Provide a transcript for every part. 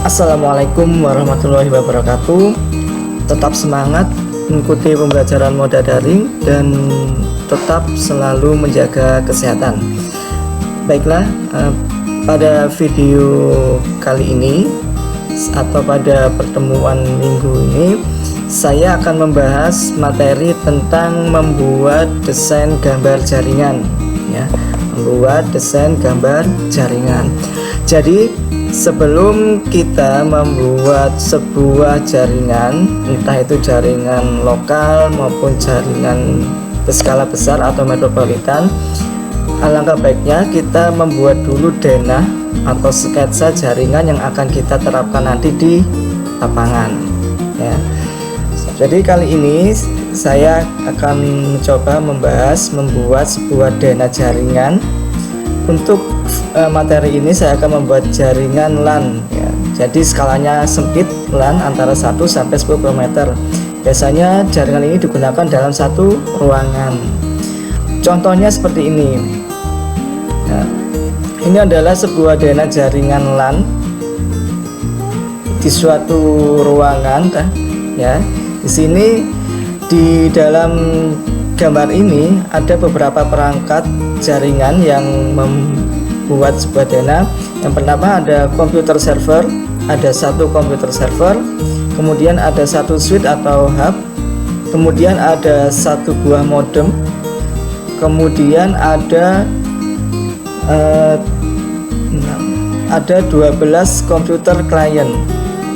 Assalamualaikum warahmatullahi wabarakatuh. Tetap semangat mengikuti pembelajaran moda daring dan tetap selalu menjaga kesehatan. Baiklah, pada video kali ini atau pada pertemuan minggu ini saya akan membahas materi tentang membuat desain gambar jaringan, ya, membuat desain gambar jaringan. Jadi sebelum kita membuat sebuah jaringan, entah itu jaringan lokal maupun jaringan berskala besar atau metropolitan, alangkah baiknya kita membuat dulu denah atau sketsa jaringan yang akan kita terapkan nanti di lapangan, ya. Jadi kali ini saya akan mencoba membahas membuat sebuah denah jaringan. Untuk materi ini saya akan membuat jaringan LAN, ya. Jadi skalanya sempit, LAN antara 1 sampai 10 km. Biasanya jaringan ini digunakan dalam satu ruangan. Contohnya seperti ini. Nah, ini adalah sebuah denah jaringan LAN di suatu ruangan, ya. Di sini di dalam gambar ini ada beberapa perangkat jaringan yang membuat sebuah denah. Yang pertama ada komputer server, ada satu komputer server, kemudian ada satu switch atau hub, kemudian ada satu buah modem, kemudian ada 12 komputer klien,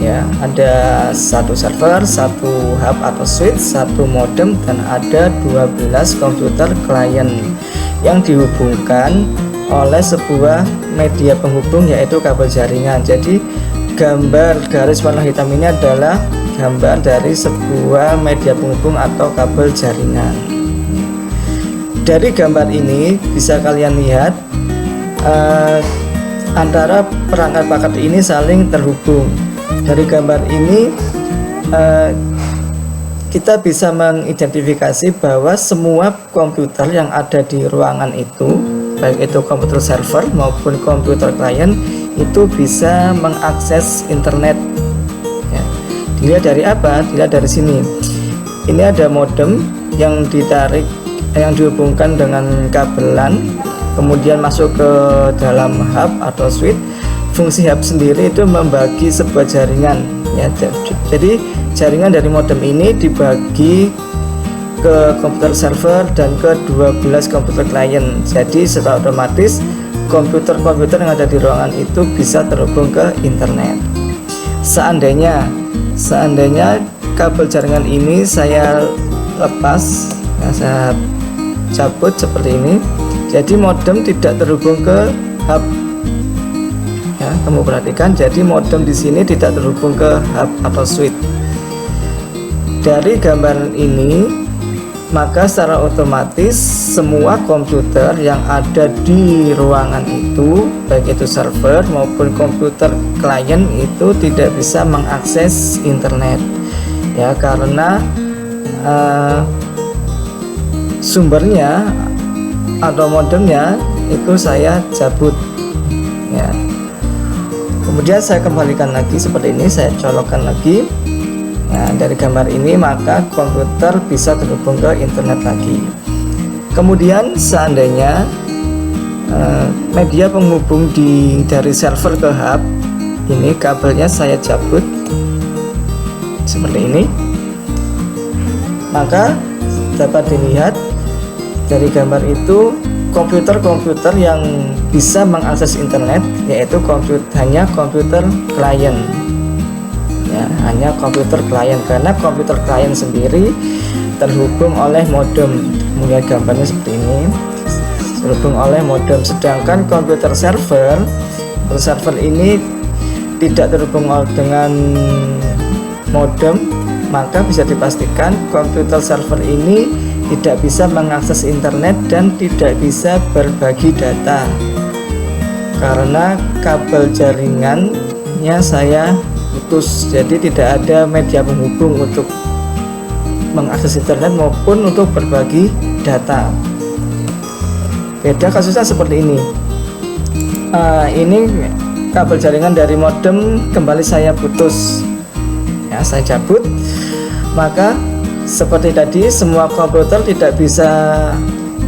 ya. Ada satu server, satu hub atau switch, satu modem, dan ada 12 komputer klien yang dihubungkan oleh sebuah media penghubung, yaitu kabel jaringan. Jadi gambar garis warna hitam ini adalah gambar dari sebuah media penghubung atau kabel jaringan. Dari gambar ini bisa kalian lihat antara perangkat-perangkat ini saling terhubung. Dari gambar ini kita bisa mengidentifikasi bahwa semua komputer yang ada di ruangan itu, baik itu komputer server maupun komputer klien, itu bisa mengakses internet, ya. Dilihat dari apa? Dilihat dari sini. Ini ada modem yang ditarik, yang dihubungkan dengan kabel LAN, kemudian masuk ke dalam hub atau switch. Fungsi hub sendiri itu membagi sebuah jaringan, ya. Jadi jaringan dari modem ini dibagi ke komputer server dan ke 12 komputer klien. Jadi secara otomatis komputer-komputer yang ada di ruangan itu bisa terhubung ke internet. Seandainya kabel jaringan ini saya lepas, ya, saya cabut seperti ini, jadi modem tidak terhubung ke hub. Ya, kamu perhatikan, jadi modem di sini tidak terhubung ke hub atau switch. Dari gambar ini, maka secara otomatis semua komputer yang ada di ruangan itu, baik itu server maupun komputer klien, itu tidak bisa mengakses internet, ya, karena sumbernya atau modemnya itu saya cabut, ya. Kemudian saya kembalikan lagi seperti ini, saya colokkan lagi. Nah, dari gambar ini maka komputer bisa terhubung ke internet lagi. Kemudian seandainya media penghubung dari server ke hub ini, kabelnya saya cabut seperti ini, maka dapat dilihat dari gambar itu komputer-komputer yang bisa mengakses internet yaitu hanya komputer klien, ya, hanya komputer klien, karena komputer klien sendiri terhubung oleh modem. Melihat gambarnya seperti ini, terhubung oleh modem. Sedangkan komputer server ini tidak terhubung dengan modem, maka bisa dipastikan komputer server ini tidak bisa mengakses internet dan tidak bisa berbagi data, karena kabel jaringannya saya putus. Jadi tidak ada media penghubung untuk mengakses internet maupun untuk berbagi data. Beda kasusnya seperti ini. Ini kabel jaringan dari modem kembali saya putus ya, saya cabut. Maka seperti tadi, semua komputer tidak bisa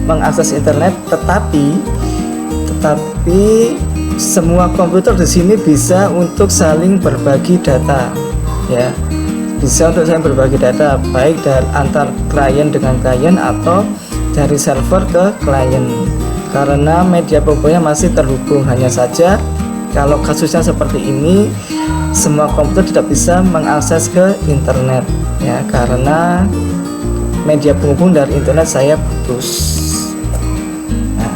mengakses internet, tetapi semua komputer di sini bisa untuk saling berbagi data ya, bisa untuk saling berbagi data baik dari antar klien dengan klien atau dari server ke klien, karena media penghubungnya masih terhubung. Hanya saja kalau kasusnya seperti ini, semua komputer tidak bisa mengakses ke internet ya, karena media penghubung dari internet saya putus. Nah,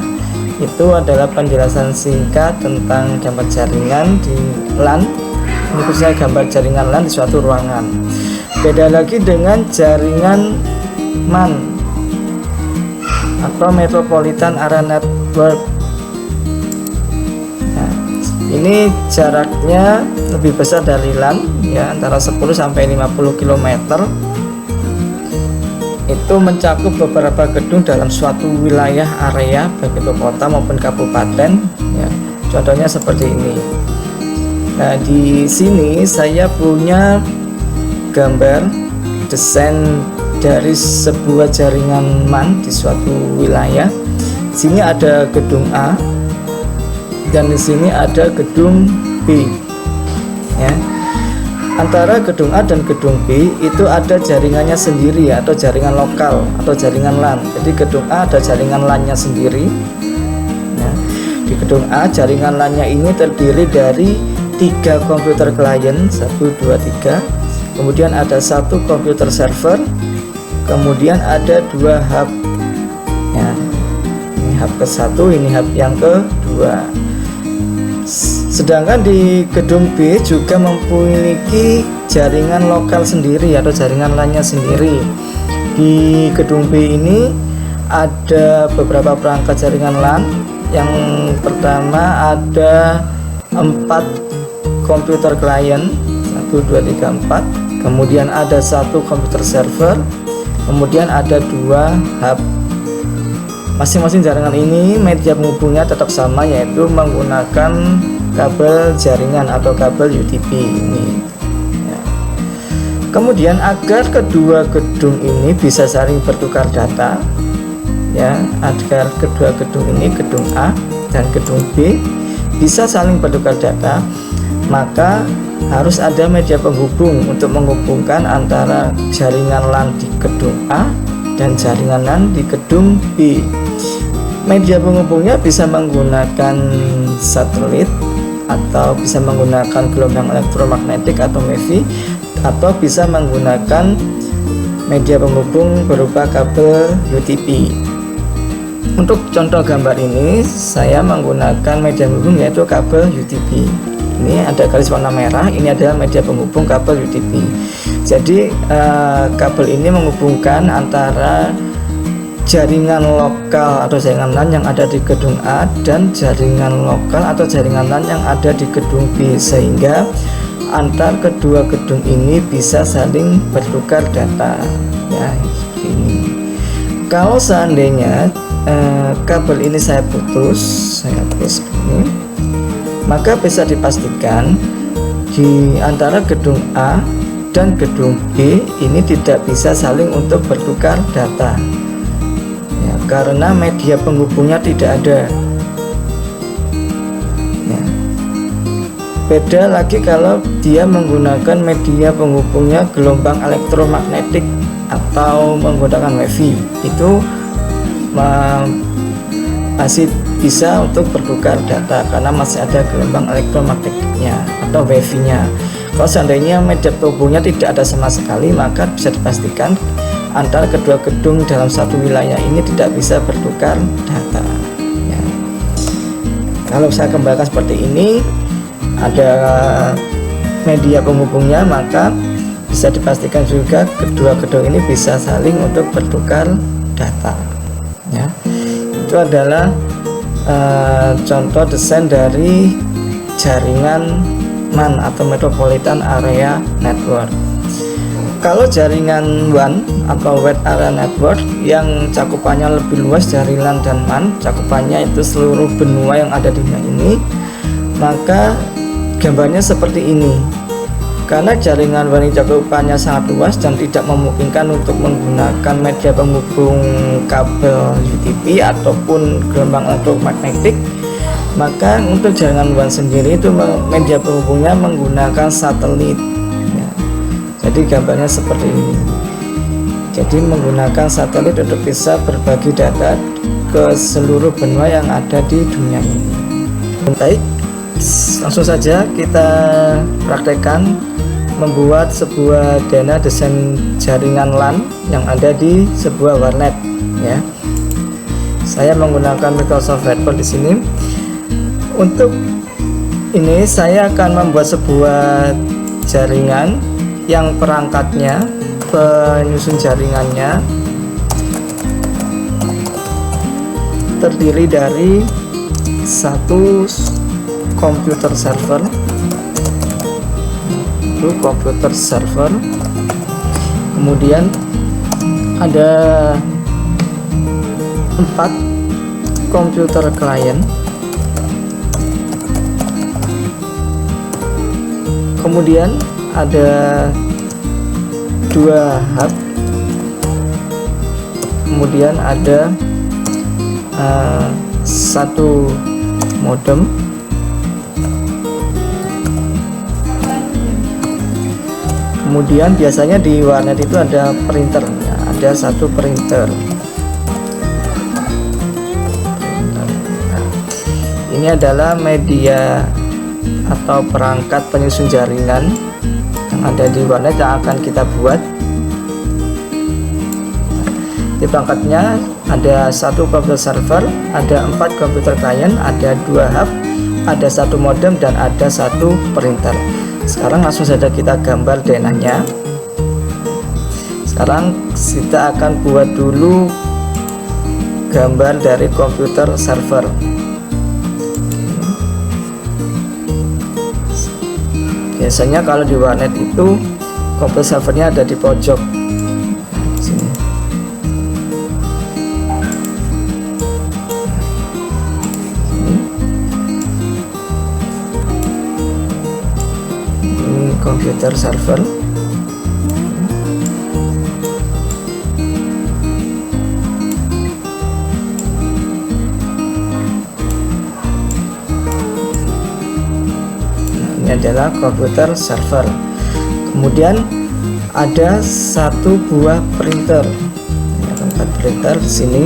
itu adalah penjelasan singkat tentang gambar jaringan di LAN, ini khususnya gambar jaringan LAN di suatu ruangan. Beda lagi dengan jaringan MAN atau Metropolitan Area Network. Nah, ini jaraknya lebih besar dari LAN ya, antara 10 sampai 50 km. Itu mencakup beberapa gedung dalam suatu wilayah area, baik itu kota maupun kabupaten ya. Contohnya seperti ini. Nah, di sini saya punya gambar desain dari sebuah jaringan MAN di suatu wilayah. Di sini ada gedung A dan di sini ada gedung B ya. Antara gedung A dan gedung B itu ada jaringannya sendiri ya, atau jaringan lokal atau jaringan LAN. Jadi gedung A ada jaringan LAN-nya sendiri ya. Di gedung A jaringan LAN-nya ini terdiri dari 3 komputer klien, 1, 2, 3. Kemudian ada 1 komputer server, kemudian ada 2 hub ya. Ini hub ke-1, ini hub yang kedua. Sedangkan di gedung B juga memiliki jaringan lokal sendiri atau jaringan LAN-nya sendiri. Di gedung B ini ada beberapa perangkat jaringan LAN. Yang pertama ada 4 komputer klien, 1, 2, 3, 4. Kemudian ada 1 komputer server, kemudian ada 2 hub. Masing-masing jaringan ini media penghubungnya tetap sama, yaitu menggunakan kabel jaringan atau kabel UDP ini ya. Kemudian agar kedua gedung ini bisa saling bertukar data ya, agar kedua gedung ini, gedung A dan gedung B, bisa saling bertukar data, maka harus ada media penghubung untuk menghubungkan antara jaringan LAN di gedung A dan jaringan LAN di gedung B. Media penghubungnya bisa menggunakan satelit atau bisa menggunakan gelombang elektromagnetik atau MIFI, atau bisa menggunakan media penghubung berupa kabel UTP. Untuk contoh gambar ini saya menggunakan media penghubung yaitu kabel UTP. Ini ada garis warna merah, ini adalah media penghubung kabel UTP. Jadi kabel ini menghubungkan antara jaringan lokal atau jaringan LAN yang ada di gedung A dan jaringan lokal atau jaringan LAN yang ada di gedung B, sehingga antar kedua gedung ini bisa saling bertukar data ya, seperti ini. Kalau seandainya kabel ini saya putus ini, maka bisa dipastikan di antara gedung A dan gedung B ini tidak bisa saling untuk bertukar data ya, karena media penghubungnya tidak ada ya. Beda lagi kalau dia menggunakan media penghubungnya gelombang elektromagnetik atau menggunakan WiFi, itu masih bisa untuk bertukar data karena masih ada gelombang elektromagnetiknya atau WiFi nya. Kalau seandainya media penghubungnya tidak ada sama sekali, maka bisa dipastikan antara kedua gedung dalam satu wilayah ini tidak bisa bertukar data ya. Kalau saya kembangkan seperti ini, ada media penghubungnya, maka bisa dipastikan juga kedua gedung ini bisa saling untuk bertukar data ya. Itu adalah contoh desain dari jaringan MAN atau Metropolitan Area Network. Kalau jaringan WAN atau Wide Area Network yang cakupannya lebih luas dari LAN dan MAN, cakupannya itu seluruh benua yang ada di dunia ini, maka gambarnya seperti ini. Karena jaringan wiring cakupannya sangat luas dan tidak memungkinkan untuk menggunakan media penghubung kabel UTP ataupun gelombang elektromagnetik, maka untuk jaringan WAN sendiri itu media penghubungnya menggunakan satelit ya. Jadi gambarnya seperti ini. Jadi menggunakan satelit untuk bisa berbagi data ke seluruh benua yang ada di dunia ini. Baik, langsung saja kita praktekkan membuat sebuah dana desain jaringan LAN yang ada di sebuah warnet ya. Saya menggunakan Microsoft Word di sini. Untuk ini saya akan membuat sebuah jaringan yang perangkatnya, penyusun jaringannya terdiri dari satu komputer server, kemudian ada 4 komputer klien, kemudian ada 2 hub, kemudian ada 1 modem, kemudian biasanya di warnet itu ada printer ya, ada 1 printer. Nah, ini adalah media atau perangkat penyusun jaringan yang ada di warnet yang akan kita buat. Di perangkatnya ada 1 komputer server, ada 4 komputer klien, ada 2 hub, ada 1 modem, dan ada 1 printer. Sekarang langsung saja kita gambar denahnya. Sekarang kita akan buat dulu gambar dari komputer server. Biasanya kalau di warnet itu komputer servernya ada di pojok sini. Ini komputer server. Ini adalah komputer server. Kemudian ada 1 buah printer. Tempat printer di sini.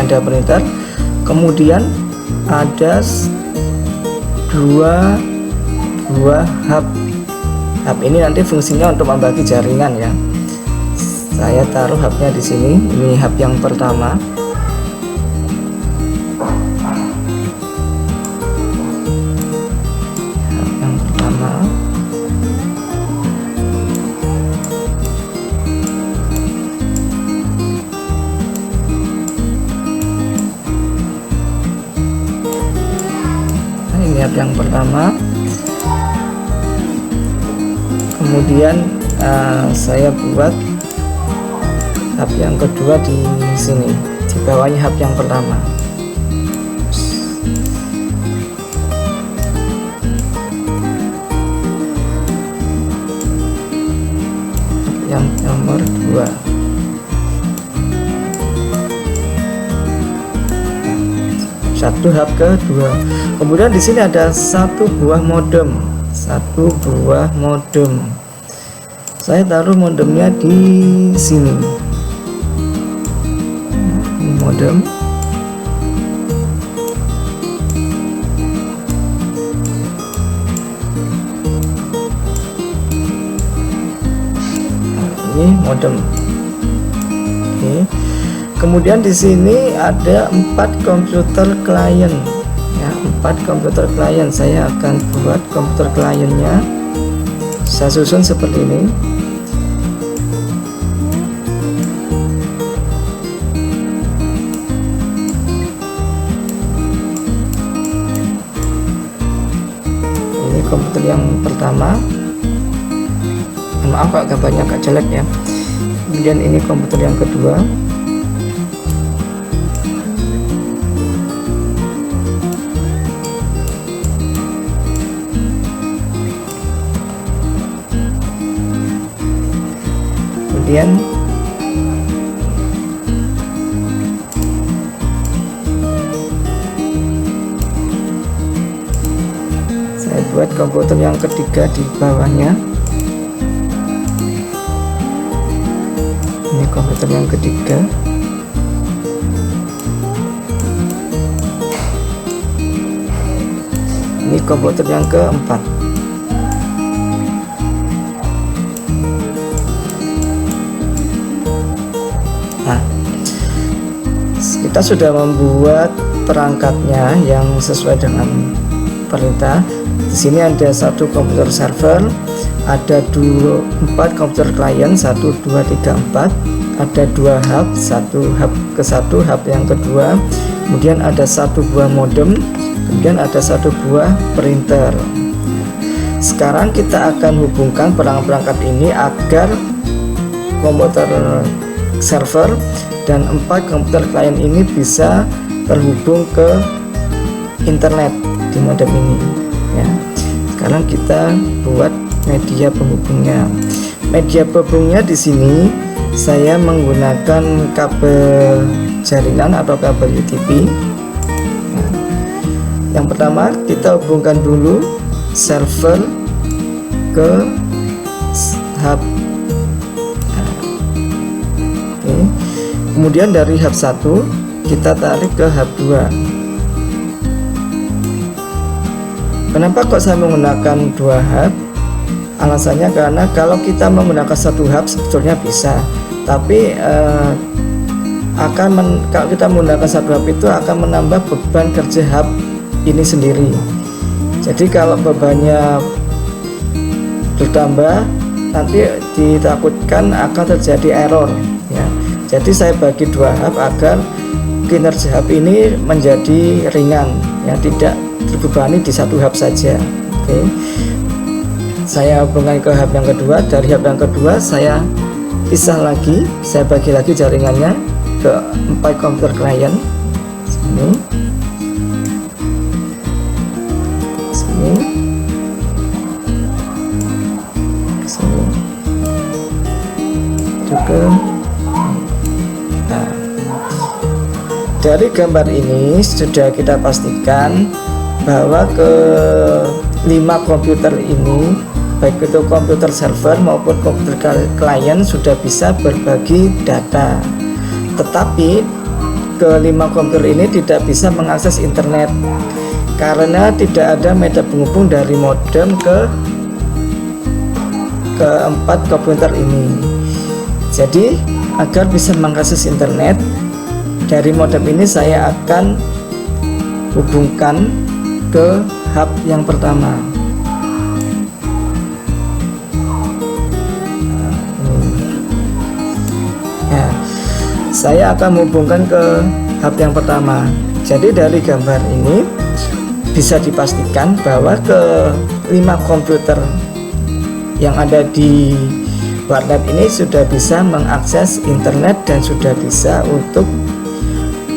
Ada printer, kemudian ada 2 buah hub. Hub ini nanti fungsinya untuk membagi jaringan ya. Saya taruh hubnya di sini. Ini hub yang pertama. Hub yang pertama. Yang pertama, kemudian saya buat hub yang kedua di sini, di bawahnya hub yang pertama. Yang nomor 2. Satu hub kedua. Kemudian di sini ada 1 buah modem, 1 buah modem. Saya taruh modemnya di sini. Ini modem. Ini modem. Oke. Kemudian di sini ada 4 komputer klien ya, 4 komputer klien. Saya akan buat komputer kliennya, saya susun seperti ini. komputer yang pertama. Maaf kalau gambarnya agak jelek ya. Kemudian ini komputer yang kedua. Kemudian saya buat komputer yang ketiga di bawahnya. Ini komputer yang ketiga. Ini komputer yang keempat. Nah, kita sudah membuat perangkatnya yang sesuai dengan perintah. Di sini ada satu komputer server, ada 4 komputer klien, 1, 2, 3, 4, ada 2 hub, satu hub ke satu, hub yang kedua, kemudian ada 1 buah modem, kemudian ada 1 buah printer. Sekarang kita akan hubungkan perangkat ini agar komputer server dan 4 komputer klien ini bisa terhubung ke internet di modem ini ya. Sekarang kita buat media penghubungnya. Media penghubungnya di sini saya menggunakan kabel jaringan atau kabel UTP. Nah, yang pertama kita hubungkan dulu server ke hub. Nah, oke. Kemudian dari hub 1 kita tarik ke hub 2. Kenapa kok saya menggunakan 2 hub? Alasannya karena kalau kita menggunakan 1 hub sebetulnya bisa, tapi kalau kita menggunakan 1 hub itu akan menambah beban kerja hub ini sendiri. Jadi kalau bebannya bertambah, nanti ditakutkan akan terjadi error ya. Jadi saya bagi 2 hub agar kinerja hub ini menjadi ringan ya, tidak terbebani di 1 hub saja. Oke. Saya hubungkan ke hub yang kedua. Dari hub yang kedua saya pisah lagi, saya bagi lagi jaringannya ke 4 komputer klien. Sini, sini, sini, juga. Nah, dari gambar ini sudah kita pastikan bahwa ke 5 komputer ini, baik itu komputer server maupun komputer klien, sudah bisa berbagi data. Tetapi ke 5 komputer ini tidak bisa mengakses internet karena tidak ada media penghubung dari modem ke 4 komputer ini. Jadi agar bisa mengakses internet dari modem ini, saya akan hubungkan ke hub yang pertama. Ya, saya akan menghubungkan ke hub yang pertama. Jadi dari gambar ini bisa dipastikan bahwa ke 5 komputer yang ada di warnet ini sudah bisa mengakses internet dan sudah bisa untuk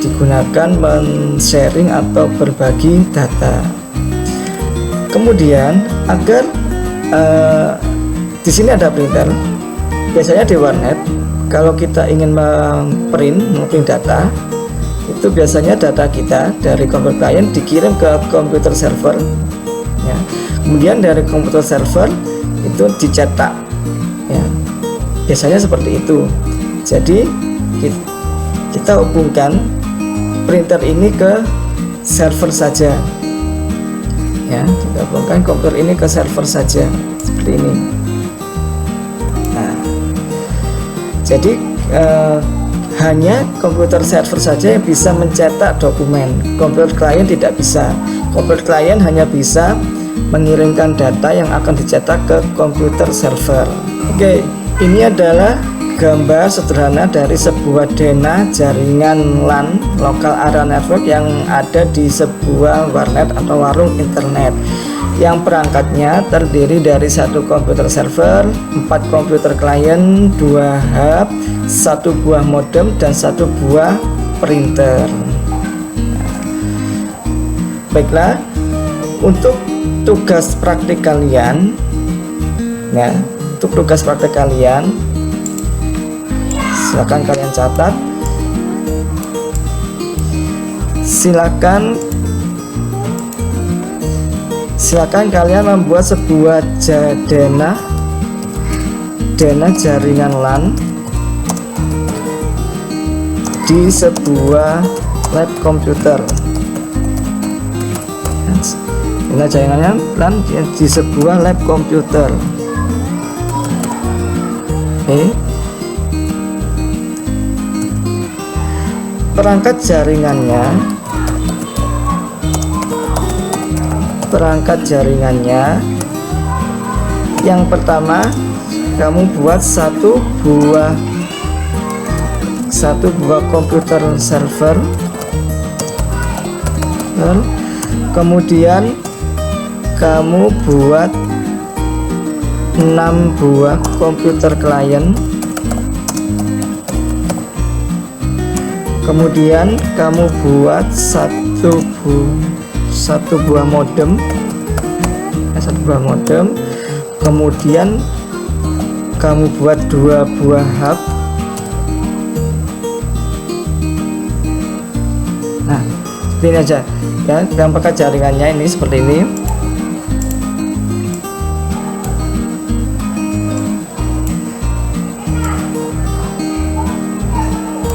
digunakan men-sharing atau berbagi data. Kemudian agar di sini ada printer. Biasanya di warnet kalau kita ingin memprint data, itu biasanya data kita dari komputer klien dikirim ke komputer server ya. Kemudian dari komputer server itu dicetak ya. Biasanya seperti itu. Jadi kita hubungkan printer ini ke server saja ya, kita hubungkan komputer ini ke server saja seperti ini. Nah, jadi hanya komputer server saja yang bisa mencetak dokumen. Komputer klien tidak bisa. Komputer klien hanya bisa mengirimkan data yang akan dicetak ke komputer server. Oke, ini adalah gambar sederhana dari sebuah DNA jaringan LAN (Local Area Network) yang ada di sebuah warnet atau warung internet. yang perangkatnya terdiri dari 1 komputer server, 4 komputer klien, 2 hub, 1 buah modem, dan 1 buah printer. Baiklah, untuk tugas praktik kalian, ya, untuk tugas praktik kalian, silakan kalian catat. Silakan kalian membuat sebuah dena jaringan LAN di sebuah lab komputer. Dena jaringannya LAN di sebuah lab komputer. Oke. Perangkat jaringannya yang pertama, kamu buat satu buah komputer server, kemudian kamu buat 6 buah komputer klien, kemudian kamu buat satu buah modem, kemudian kamu buat 2 buah hub. Nah, seperti ini aja ya, gambarkan jaringannya ini seperti ini.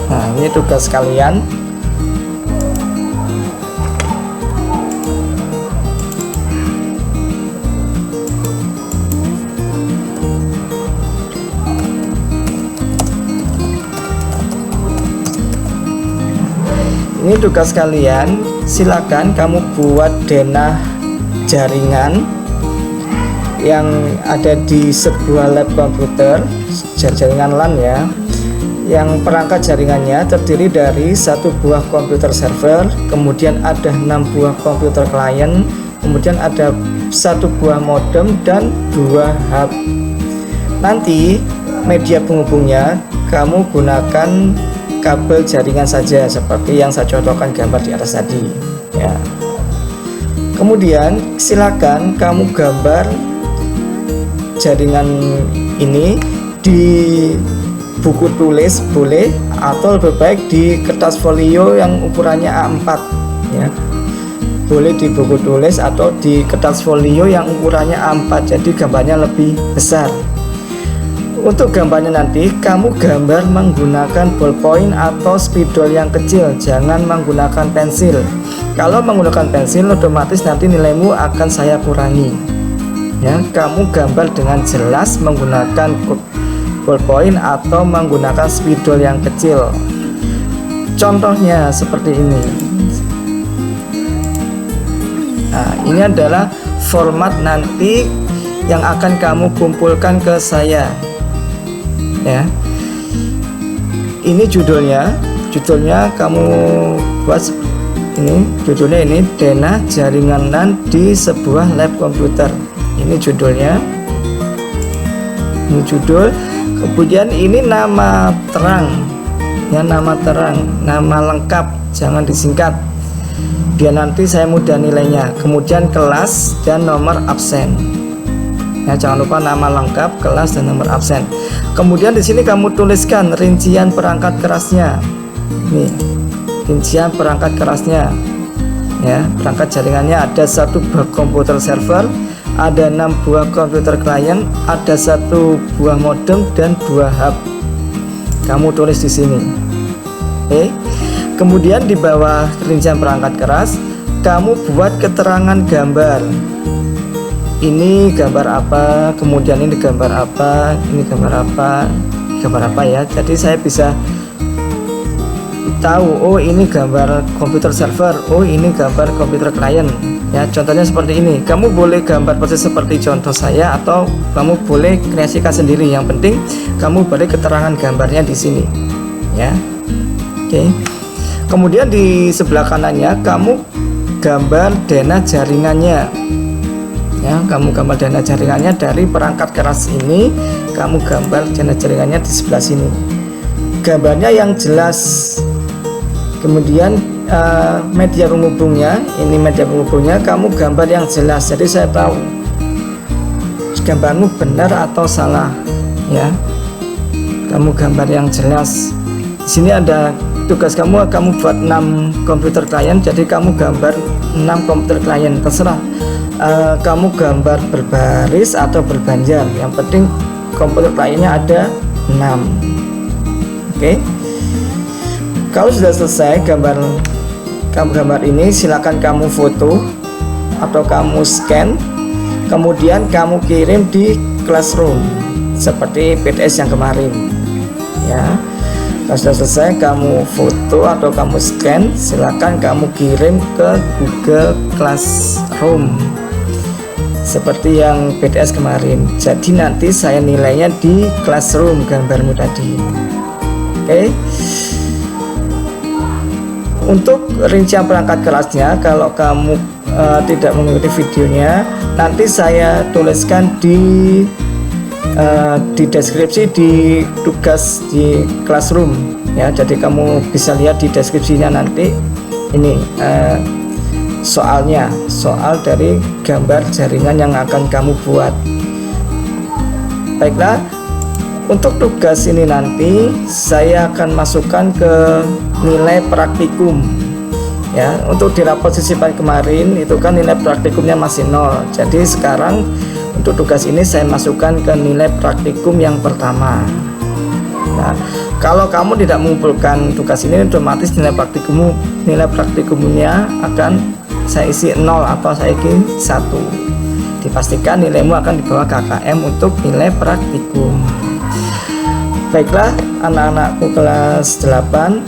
Nah, ini tugas kalian. Ini tugas kalian, silakan kamu buat dena jaringan yang ada di sebuah lab komputer, jaringan LAN ya, yang perangkat jaringannya terdiri dari 1 buah komputer server, kemudian ada 6 buah komputer klien, kemudian ada 1 buah modem dan 2 hub. Nanti media penghubungnya kamu gunakan kabel jaringan saja seperti yang saya contohkan gambar di atas tadi ya. Kemudian silakan kamu gambar jaringan ini di buku tulis boleh, atau lebih baik di kertas folio yang ukurannya A4 ya. Boleh di buku tulis atau di kertas folio yang ukurannya A4, jadi gambarnya lebih besar. Untuk gambarnya nanti kamu gambar menggunakan ballpoint atau spidol yang kecil, jangan menggunakan pensil. Kalau menggunakan pensil otomatis nanti nilaimu akan saya kurangi ya. Kamu gambar dengan jelas menggunakan ballpoint atau menggunakan spidol yang kecil. Contohnya seperti ini. Nah, ini adalah format nanti yang akan kamu kumpulkan ke saya ya. Ini judulnya kamu buat ini, judulnya ini dena jaringan LAN di sebuah lab komputer. Ini judulnya, ini judul. Kemudian ini nama terang ya, nama lengkap, jangan disingkat biar nanti saya mudah nilainya. Kemudian kelas dan nomor absen ya, jangan lupa nama lengkap, kelas, dan nomor absen. Kemudian di sini kamu tuliskan rincian perangkat kerasnya. Nih, rincian perangkat kerasnya ya. Perangkat jaringannya ada 1 buah komputer server, ada 6 buah komputer klien, ada 1 buah modem dan 2 hub. Kamu tulis di sini. Oke. Kemudian di bawah rincian perangkat keras, kamu buat keterangan gambar. Ini gambar apa, kemudian ini gambar apa, ini gambar apa ya. Jadi saya bisa tahu, oh ini gambar komputer server, oh ini gambar komputer klien ya. Contohnya seperti ini. Kamu boleh gambar persis seperti contoh saya atau kamu boleh kreasikan sendiri. Yang penting kamu beri keterangan gambarnya di sini ya. Oke. Kemudian di sebelah kanannya kamu gambar dena jaringannya ya. Kamu gambar dana jaringannya dari perangkat keras ini, kamu gambar dana jaringannya di sebelah sini, gambarnya yang jelas. Kemudian media penghubungnya, ini media penghubungnya, kamu gambar yang jelas, jadi saya tahu gambarmu benar atau salah, ya. Kamu gambar yang jelas. Di sini ada tugas kamu buat 6 komputer klien, jadi kamu gambar 6 komputer klien, terserah. Kamu gambar berbaris atau berbanjar, yang penting komputer kliennya ada 6. Oke. Kalau sudah selesai gambar ini, silakan kamu foto atau kamu scan, kemudian kamu kirim di Classroom seperti PDS yang kemarin, ya. Kalau sudah selesai kamu foto atau kamu scan, silakan kamu kirim ke Google Classroom seperti yang PDS kemarin. Jadi nanti saya nilainya di Classroom gambarmu tadi. Oke. Untuk rincian perangkat kelasnya, kalau kamu tidak mengikuti videonya, nanti saya tuliskan di deskripsi di tugas di Classroom, ya. Jadi kamu bisa lihat di deskripsinya nanti ini soal dari gambar jaringan yang akan kamu buat. Baiklah, untuk tugas ini nanti saya akan masukkan ke nilai praktikum, ya. Untuk di rapot sisipan kemarin itu kan nilai praktikumnya masih 0, jadi sekarang untuk tugas ini saya masukkan ke nilai praktikum yang pertama. Nah, kalau kamu tidak mengumpulkan tugas ini, otomatis nilai praktikumnya akan saya isi 0 atau saya isi 1. Dipastikan nilaimu akan di bawah KKM untuk nilai praktikum. Baiklah anak-anakku kelas 8,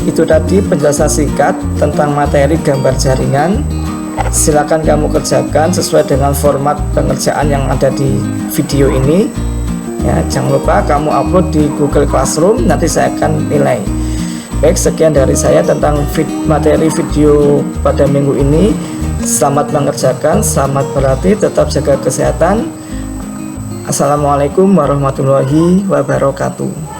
itu tadi penjelasan singkat tentang materi gambar jaringan. Silakan kamu kerjakan sesuai dengan format pengerjaan yang ada di video ini, ya. Jangan lupa kamu upload di Google Classroom, nanti saya akan nilai. Baik, sekian dari saya tentang materi video pada minggu ini. Selamat mengerjakan, selamat berlatih, tetap jaga kesehatan. Assalamualaikum warahmatullahi wabarakatuh.